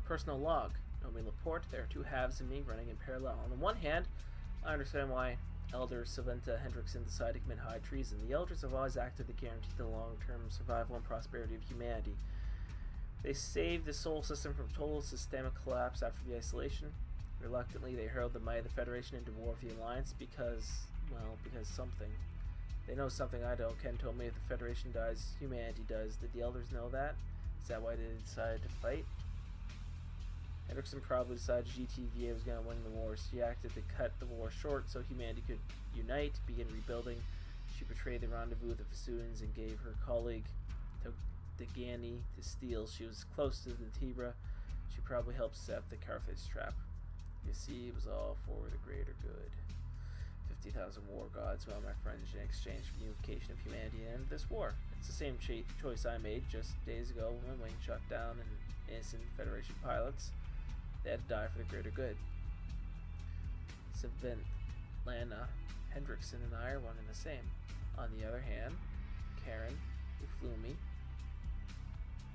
Personal log. Nomi Laporte, there are two halves of me running in parallel. On the one hand, I understand why Elder Saventa Hendrickson decided to commit high treason. The Elders have always acted to guarantee the long-term survival and prosperity of humanity. They saved the solar system from total systemic collapse after the isolation. Reluctantly, they hurled the might of the Federation into war with the Alliance because something. They know something I don't. Ken told me if the Federation dies, humanity does. Did the Elders know that? Is that why they decided to fight? Hendrickson probably decided GTVA was going to win the war. She acted to cut the war short so humanity could unite, begin rebuilding. She betrayed the rendezvous with the Vesuvians and gave her colleague Degani to steal. She was close to the Tenebra. She probably helped set the Carthage trap. You see, it was all for the greater good. 50,000 war gods, well, my friends, in exchange for the unification of humanity and this war. It's the same choice I made just days ago when Wing shot down an innocent Federation pilots. They had to die for the greater good. Savint, Lana, Hendrickson, and I are one and the same. On the other hand, Karen, Uflumi,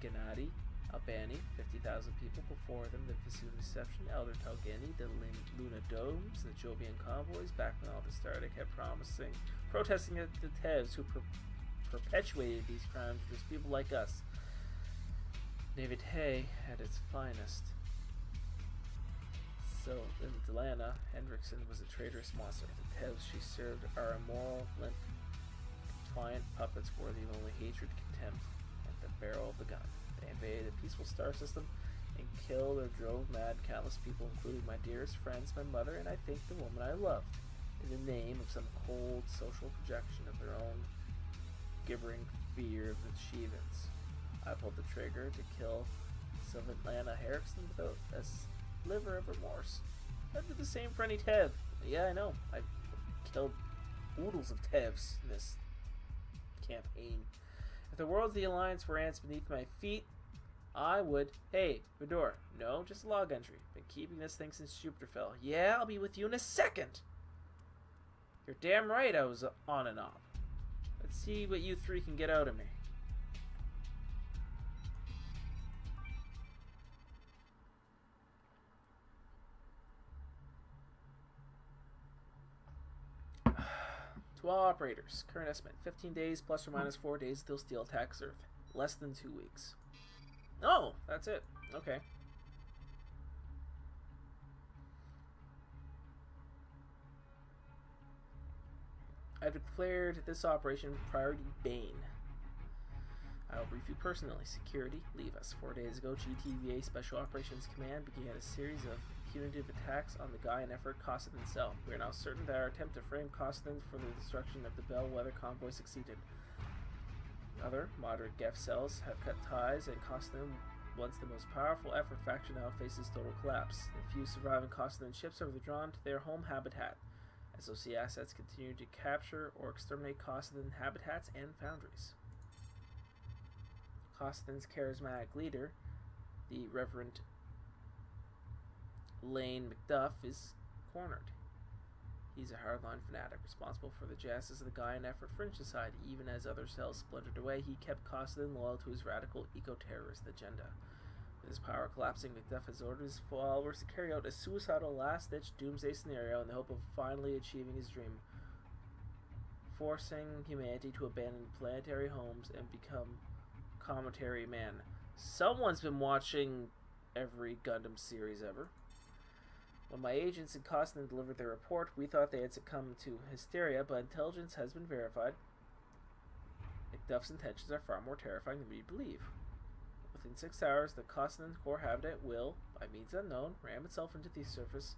Gennady, Albani, 50,000 people before them, the Vesuvian Deception, Elder Talgeni, the Luna Domes, the Jovian convoys, back when all this started, kept protesting at the Tevs who perpetuated these crimes were just people like us. David Hay at its finest. So, in Delana, Hendrickson was a traitorous monster. The Tevs she served are immoral, limp, compliant puppets worthy of only hatred, contempt, and the barrel of the gun. They invaded a peaceful star system and killed or drove mad countless people, including my dearest friends, my mother, and I think the woman I loved, in the name of some cold social projection of their own gibbering fear of achievements. I pulled the trigger to kill Sylvana Harrison without a sliver of remorse. I did the same for any Tev. Yeah, I know. I killed oodles of Tevs in this campaign. If the worlds of the Alliance were ants beneath my feet, I would... Hey, Vidor. No, just a log entry. Been keeping this thing since Jupiter fell. Yeah, I'll be with you in a second. You're damn right I was on and off. Let's see what you three can get out of me. To all operators, current estimate, 15 days plus or minus 4 days till steel attacks Earth. Less than 2 weeks. Oh, that's it. Okay. I've declared this operation priority Bane. I will brief you personally. Security, leave us. 4 days ago, GTVA Special Operations Command began a series of punitive attacks on the Gaian effort Costigan cell. We are now certain that our attempt to frame Costigan for the destruction of the Bellwether convoy succeeded. Other moderate Geth cells have cut ties, and Costigan, once the most powerful effort faction, now faces total collapse. The few surviving Costigan ships are withdrawn to their home habitat. SOC assets continue to capture or exterminate Costigan habitats and foundries. Costigan's charismatic leader, the Reverend Lane McDuff, is cornered. He's a hardline fanatic responsible for the genesis of the Gaian effort Fringe Society. Even as other cells splintered away, he kept Costigan loyal to his radical eco-terrorist agenda. With his power collapsing, McDuff has ordered his followers to carry out a suicidal last-ditch doomsday scenario in the hope of finally achieving his dream, forcing humanity to abandon planetary homes and become commentary man. Someone's been watching every Gundam series ever. When my agents in Costigan delivered their report, we thought they had succumbed to hysteria, but intelligence has been verified. McDuff's intentions are far more terrifying than we believe. Within 6 hours, the Costigan core habitat will, by means unknown, ram itself into the surface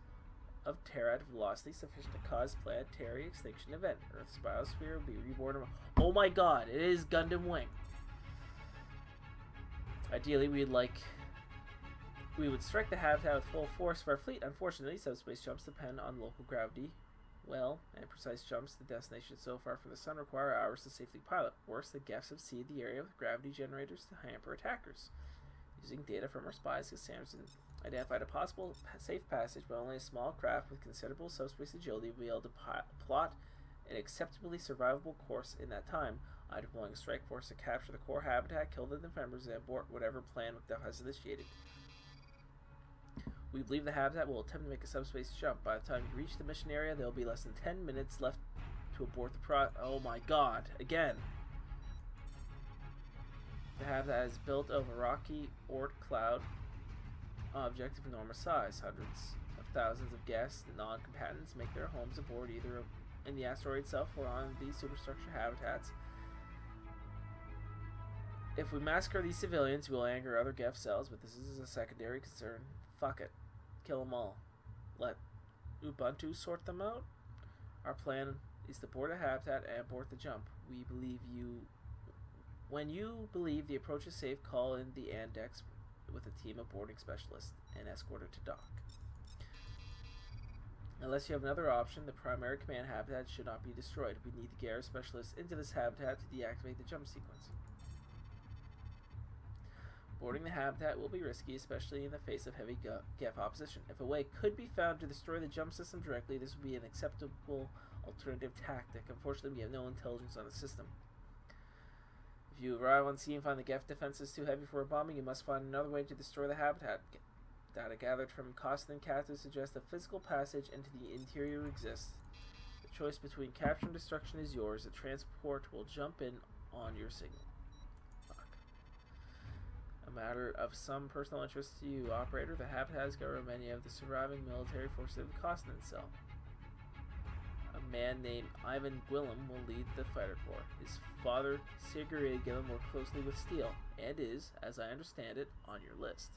of Terra at a velocity sufficient to cause planetary extinction event. Earth's biosphere will be reborn. Oh my god, it is Gundam Wing. Ideally, we would strike the habitat with full force of our fleet. Unfortunately, subspace jumps depend on local gravity. Well, and precise jumps to the destination so far from the sun require hours to safely pilot. Worse, the Geths have seeded the area with gravity generators to hamper attackers. Using data from our spies, Sanderson identified a possible safe passage, but only a small craft with considerable subspace agility will be able to plot an acceptably survivable course in that time. I'm deploying a strike force to capture the core habitat, kill the defenders, and abort whatever plan McDuff has initiated. We believe the habitat will attempt to make a subspace jump. By the time you reach the mission area, there will be less than 10 minutes left to abort the Oh my god, again! The habitat is built of a rocky Oort cloud object of enormous size. Hundreds of thousands of guests and non-combatants make their homes aboard either in the asteroid itself or on these superstructure habitats. If we massacre these civilians, we will anger other Geth cells, but this is a secondary concern. Fuck it. Kill them all. Let Ubuntu sort them out. Our plan is to board the habitat and abort the jump. We believe you... When you believe the approach is safe, call in the Andex with a team of boarding specialists and escort it to dock. Unless you have another option, the primary command habitat should not be destroyed. We need to get our specialists into this habitat to deactivate the jump sequence. Boarding the habitat will be risky, especially in the face of heavy Geth opposition. If a way could be found to destroy the jump system directly, this would be an acceptable alternative tactic. Unfortunately, we have no intelligence on the system. If you arrive on scene and find the Geth defenses too heavy for a bombing, you must find another way to destroy the habitat. Data gathered from Costin and Catu suggests a physical passage into the interior exists. The choice between capture and destruction is yours. The transport will jump in on your signal. A matter of some personal interest to you, Operator, the habitat has governed many of the surviving military forces of Costin itself. A man named Ivan Gwillem will lead the fighter corps. His father, Sigurd Gwillem, worked closely with Steel, and is, as I understand it, on your list.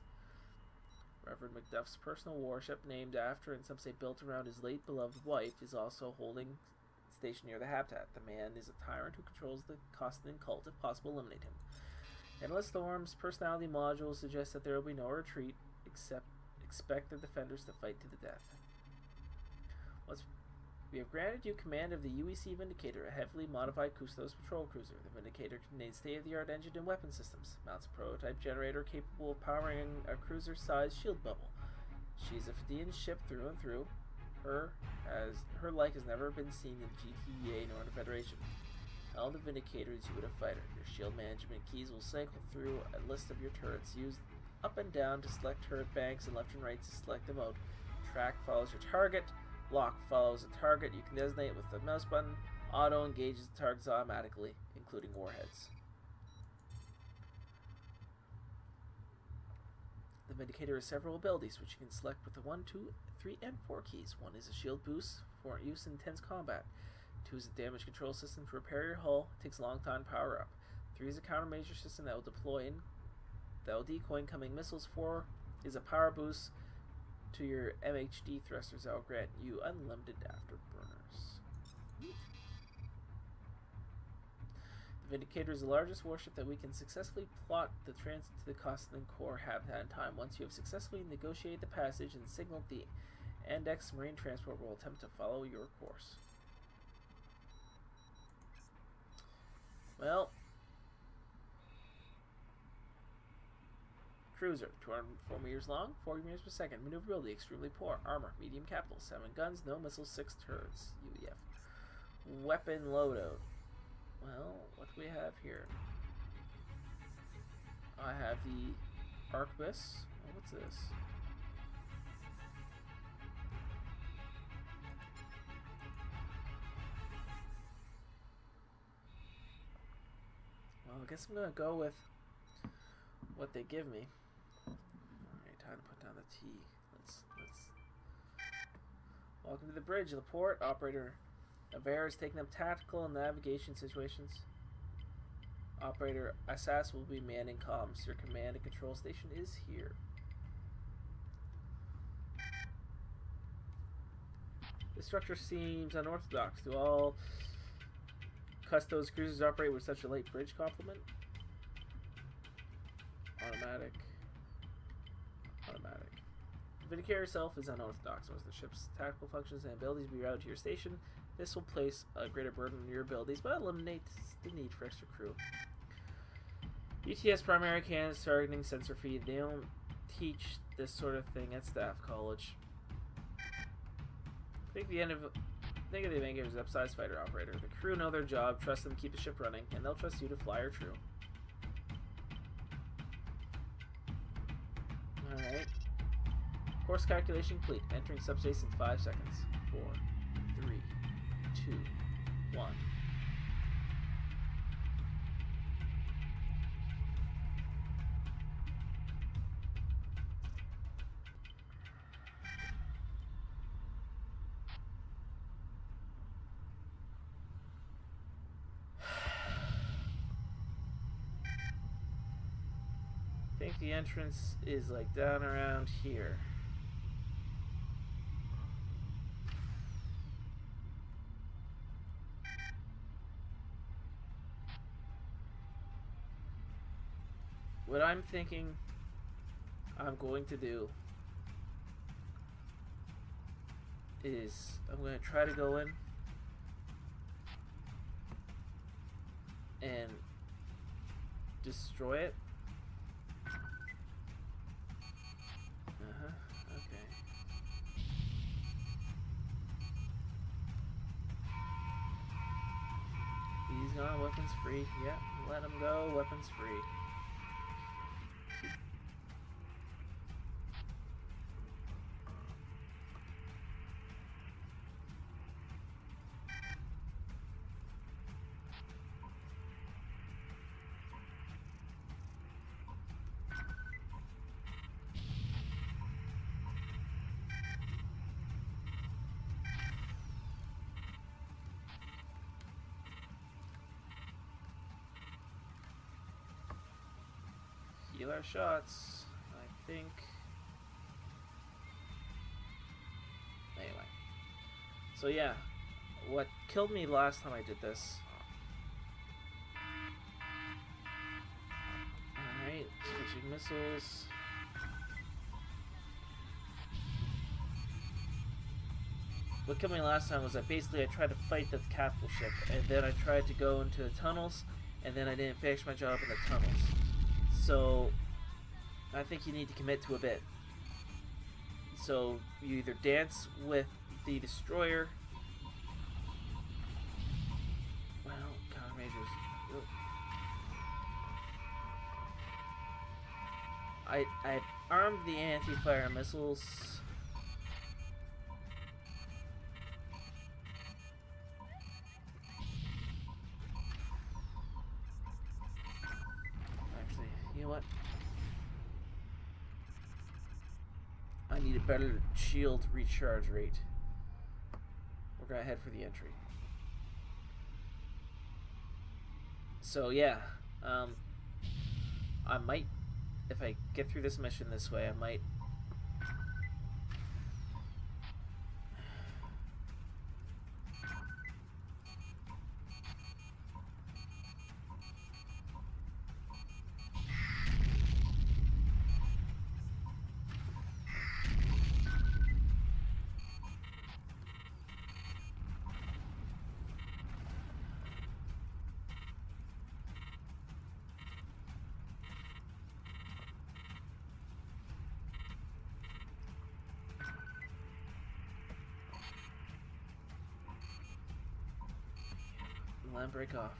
Reverend Macduff's personal warship, named after and some say built around his late beloved wife, is also holding station near the habitat. The man is a tyrant who controls the Costin cult. If possible, eliminate him. Endless Storm's personality module suggests that there will be no retreat, except expect the defenders to fight to the death. We have granted you command of the UEC Vindicator, a heavily modified Custos patrol cruiser. The Vindicator contains state-of-the-art engine and weapon systems, mounts a prototype generator capable of powering a cruiser-sized shield bubble. She's a Fadian ship through and through. Her like has never been seen in GTA nor in the Federation. All the Vindicator is you with a fighter. Your shield management keys will cycle through a list of your turrets. Use up and down to select turret banks and left and right to select the mode. Track follows your target. Lock follows a target you can designate with the mouse button. Auto engages the targets automatically, including warheads. The Vindicator has several abilities, which you can select with the 1, 2, 3, and 4 keys. 1 is a shield boost for use in intense combat. 2 is a damage control system to repair your hull. It takes a long time to power up. 3 is a countermeasure system that will decoy incoming missiles. 4 is a power boost to your MHD thrusters that will grant you unlimited afterburners. The Vindicator is the largest warship that we can successfully plot the transit to the Costin core habitat in time. Once you have successfully negotiated the passage and signaled, the Andex Marine Transport will attempt to follow your course. Well, cruiser, 204 meters long, 40 meters per second. Maneuverability, extremely poor. Armor, medium capital. 7 guns, no missiles, 6 turrets. UEF. Weapon loadout. Well, what do we have here? I have the Arquebus. Oh, what's this? Well, I guess I'm gonna go with what they give me. Alright, time to put down the T. Let's welcome to the bridge, Laporte. Operator Avera is taking up tactical and navigation situations. Operator Assas will be manning comms. Your command and control station is here. The structure seems unorthodox. Do all Custos cruisers operate with such a late bridge complement? Automatic. The Vindicator itself is unorthodox. Once the ship's tactical functions and abilities be routed to your station, this will place a greater burden on your abilities, but eliminates the need for extra crew. UTS primary cannons, targeting, sensor feed. They don't teach this sort of thing at staff college. Think of the Vindicator's upsized fighter operator. The crew know their job, trust them to keep the ship running, and they'll trust you to fly her true. Alright. Course calculation complete. Entering subspace in 5 seconds. 4, 3, 2, 1. I think the entrance is like down around here. What I'm thinking I'm going to do is I'm going to try to go in and destroy it. Okay. He's gone, weapons free. Yeah, let him go, weapons free. Heal our shots, I think. Anyway. So yeah, what killed me last time I did this. Alright, switching missiles. What killed me last time was that basically I tried to fight the capital ship, and then I tried to go into the tunnels, and then I didn't finish my job in the tunnels. So, I think you need to commit to a bit. So, you either dance with the destroyer. Well, countermeasures. I've armed the anti-fire missiles. You know what? I need a better shield recharge rate. We're gonna head for the entry. So yeah, I might, if I get through this mission this way, I might. Let him break off.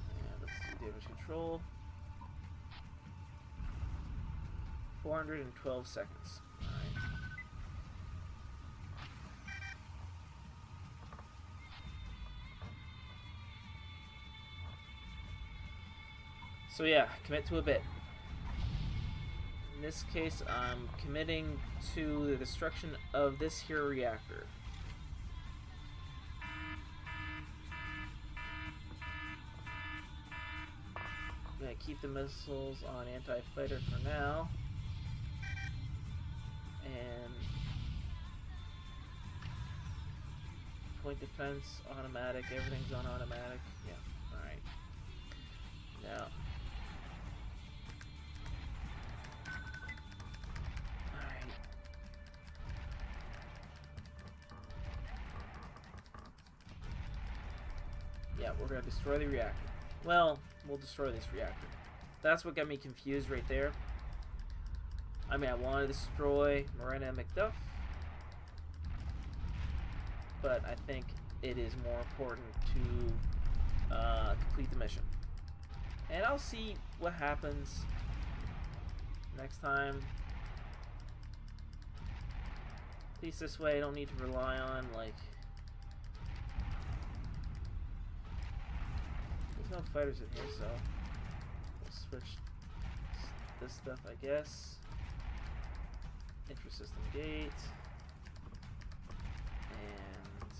And let's do damage control. 412 seconds. So yeah, commit to a bit. In this case, I'm committing to the destruction of this here reactor. I'm gonna keep the missiles on anti-fighter for now. And point defense, automatic, everything's on automatic. Yeah, alright. Now we're gonna destroy the reactor. Well, we'll destroy this reactor. That's what got me confused right there. I mean, I want to destroy Morena and McDuff, but I think it is more important to complete the mission. And I'll see what happens next time. At least this way I don't need to rely on, like... There's no fighters in here, so... We'll switch this stuff, I guess. Intra-system gate. And...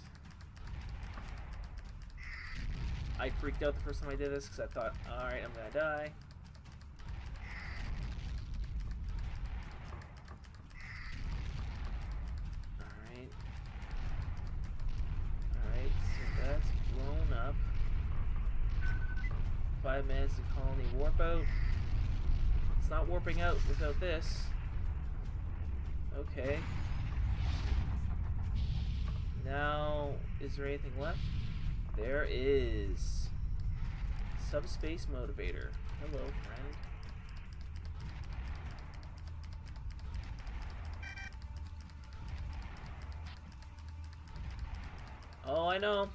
I freaked out the first time I did this because I thought, alright, I'm gonna die. Alright, so that's blown up. 5 minutes to colony warp out. It's not warping out without this. Okay. Now, is there anything left? There is. Subspace motivator. Hello, friend. Oh, I know.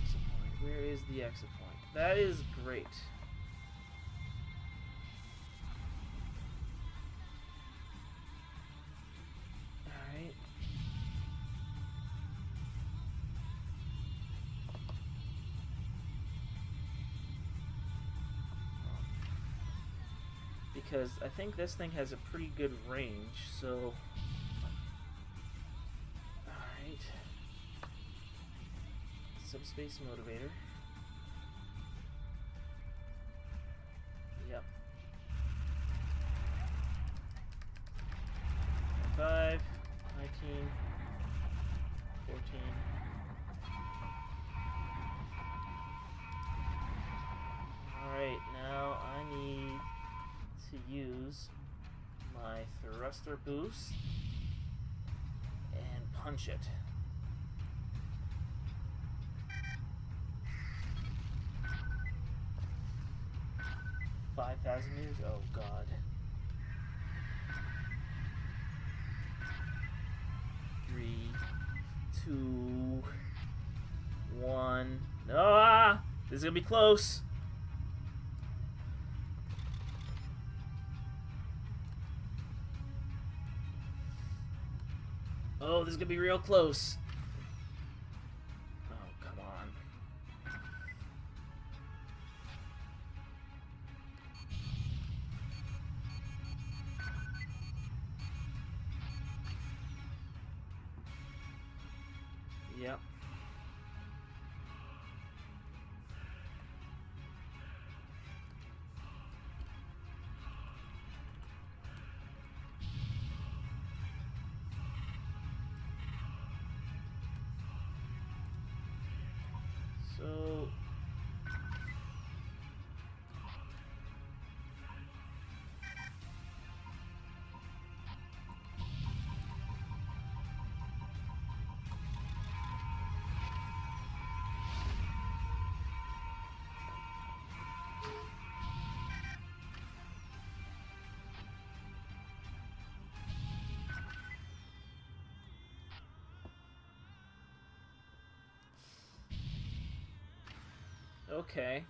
Exit point. Where is the exit point? That is great. Alright. Because I think this thing has a pretty good range, so... Alright. Subspace motivator. Yep. 5, 19, 14. Alright, now I need to use my thruster boost and punch it. $5,000 meters? Oh god. 3, 2, 1. Ah! This is gonna be close. Oh, this is gonna be real close. Oh, come on. Yep. So okay.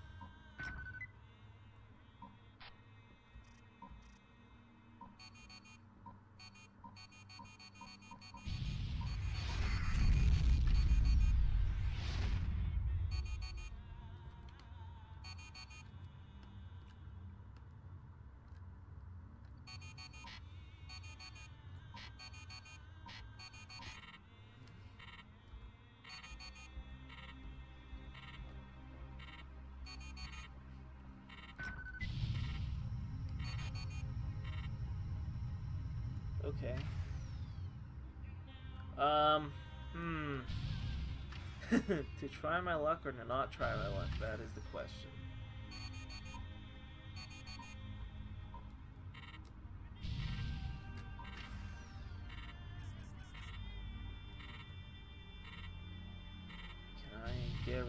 Okay. To try my luck or to not try my luck, that is the question.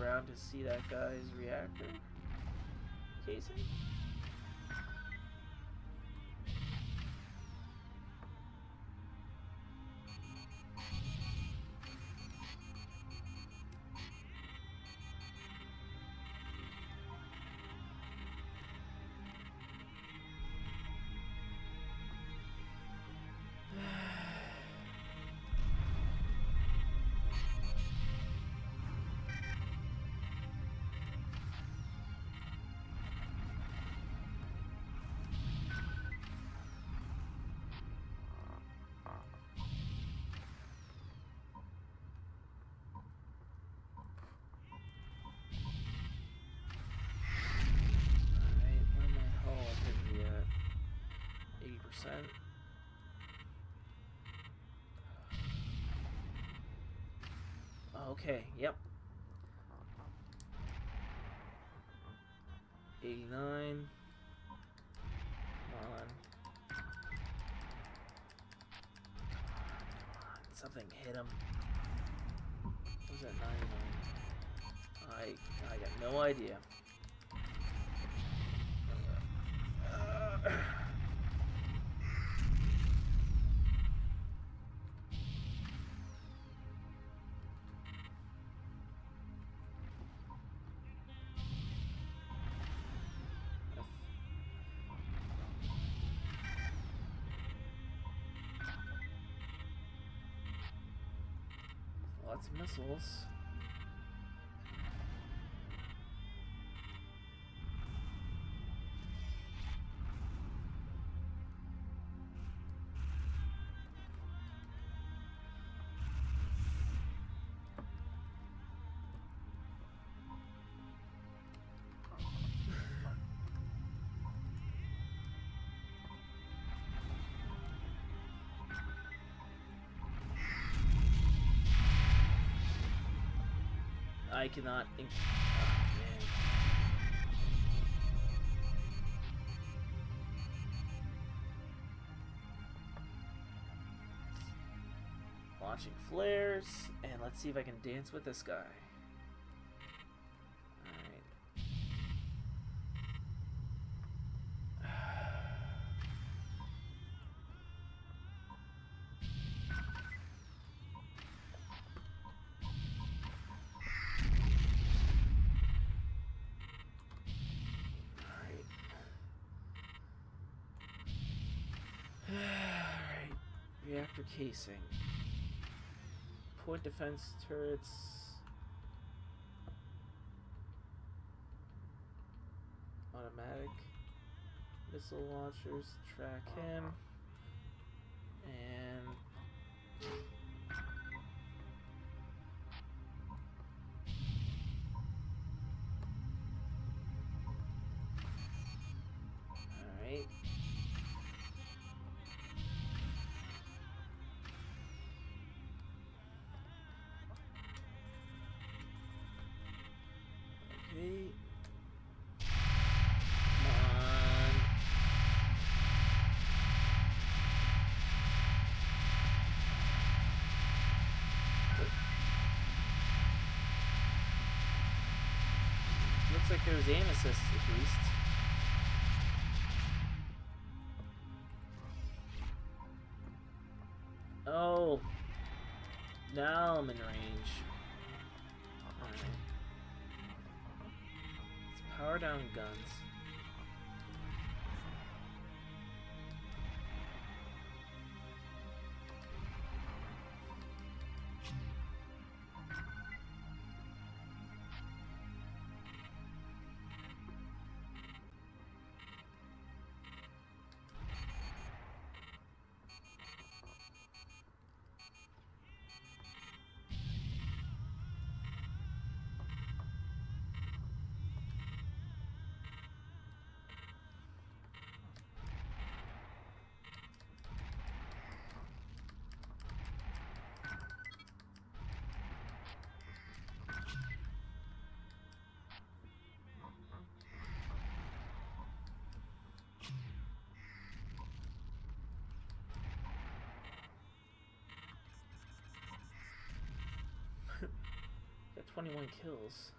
around to see that guy's reactor casing. Okay, yep. 89. Come on. Come on. Something hit him. What was that, 99? I got no idea. Lots of missiles. I cannot. Oh, man. Launching flares, and let's see if I can dance with this guy. Reactor casing. Point defense turrets. Automatic missile launchers. Track him. And alright. Okay. Come on. Looks like there's aim assist at least. Oh. Now I'm in range. Alright. Power down guns. Got 21 kills.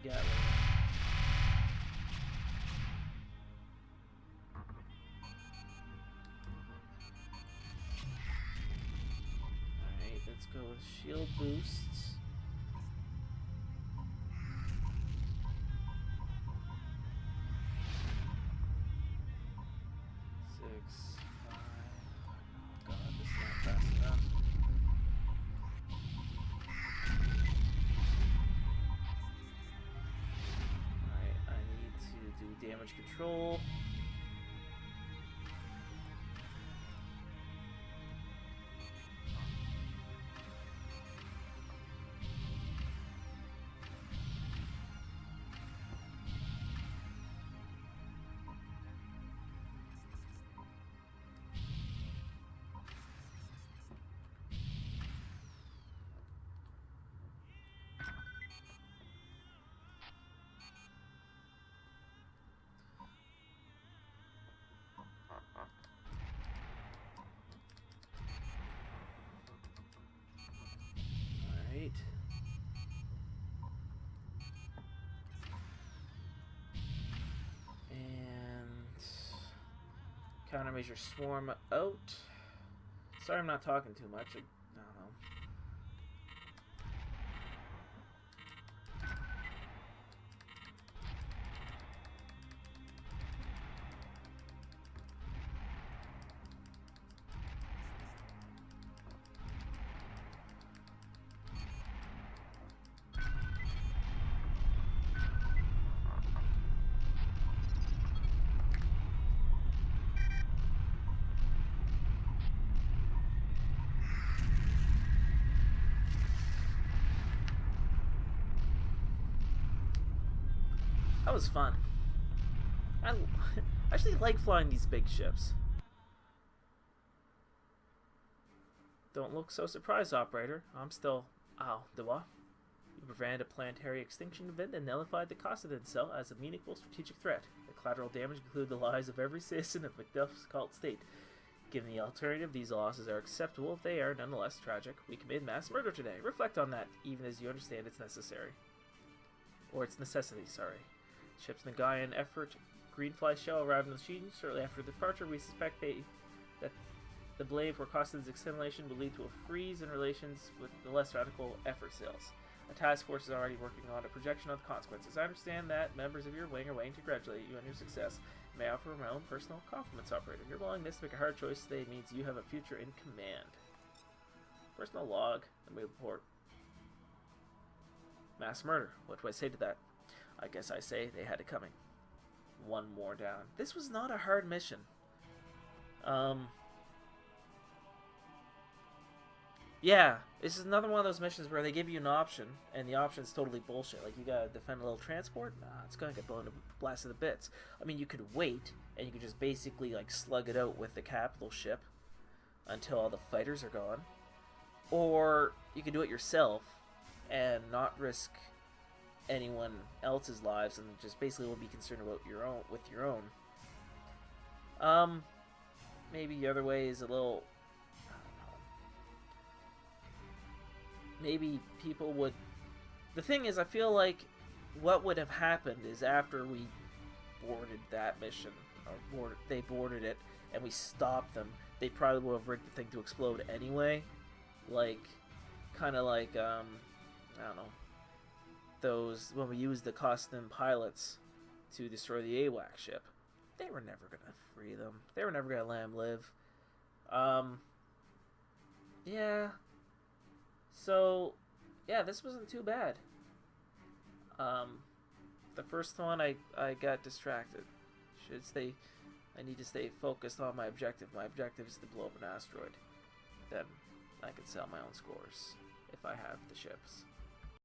the Gatling. Alright, let's go with shield boosts. Damage control. Countermeasure swarm out. Sorry I'm not talking too much. I don't know. That was fun. I actually like flying these big ships. Don't look so surprised, operator. I'm still... Ow, the what? You prevented a planetary extinction event and nullified the Chrysalis cell as a meaningful strategic threat. The collateral damage included the lives of every citizen of Macduff's cult state. Given the alternative, these losses are acceptable if they are nonetheless tragic. We committed mass murder today. Reflect on that, even as you understand it's necessary. Or its necessity, sorry. Ship's Nagayan effort. Greenfly shell arrived in the machine. Shortly after departure, we suspect that the blame for Costa's extermination will lead to a freeze in relations with the less radical effort cells. A task force is already working on a projection of the consequences. I understand that members of your wing are waiting to congratulate you on your success. May I offer my own personal compliments, operator. Your willingness to make a hard choice today means you have a future in command. Personal log. Let me report. Mass murder. What do I say to that? I guess I say they had it coming. One more down. This was not a hard mission. Yeah, this is another one of those missions where they give you an option, and the option's totally bullshit. Like, you gotta defend a little transport? Nah, it's gonna get blasted to bits. I mean, you could wait, and you could just basically, like, slug it out with the capital ship until all the fighters are gone. Or you could do it yourself and not risk anyone else's lives and just basically will be concerned about your own. Maybe the other way is a little, I don't know. Maybe people would, the thing is, I feel like what would have happened is after we boarded that mission, or they boarded it and we stopped them, they probably would have rigged the thing to explode anyway. Like, kind of like, I don't know, those, when we used the custom pilots to destroy the AWAC ship, they were never gonna free them. They were never gonna let them live. Yeah. So, yeah, this wasn't too bad. The first one, I got distracted. I need to stay focused on my objective. My objective is to blow up an asteroid. Then I can sell my own scores if I have the ships.